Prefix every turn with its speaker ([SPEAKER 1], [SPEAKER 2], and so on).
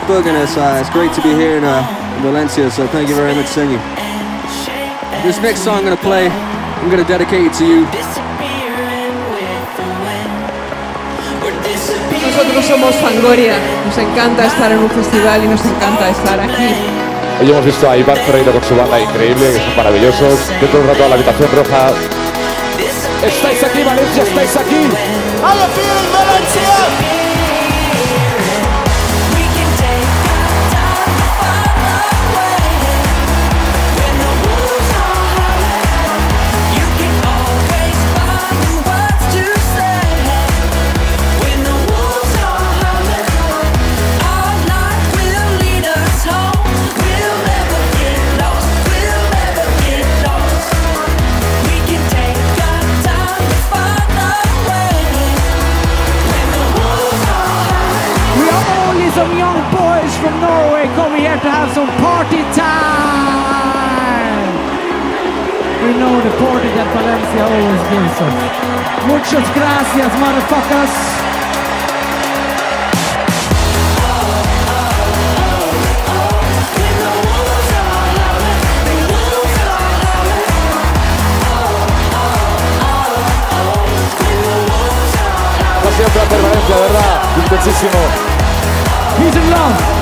[SPEAKER 1] Salzburg, and it's great to be here in Valencia, so thank you very much, Sengi. This next song I'm going to play, I'm going to dedicate it to you.
[SPEAKER 2] Nosotros somos Fangoria, nos encanta estar en un festival y nos encanta estar aquí.
[SPEAKER 3] Hoy hemos visto a Iván Ferreira con su banda increíble, que son maravillosos. Yo todo el rato a la habitación roja. ¡Estáis aquí, Valencia! ¡Estáis aquí!
[SPEAKER 4] How you feeling, Valencia?
[SPEAKER 5] Some young boys from Norway coming here to have some party time. We know the party that Valencia always gives us. Muchas gracias, motherfuckers.
[SPEAKER 3] No siempre hacer Valencia, ¿verdad? Intensísimo.
[SPEAKER 5] Peace and love.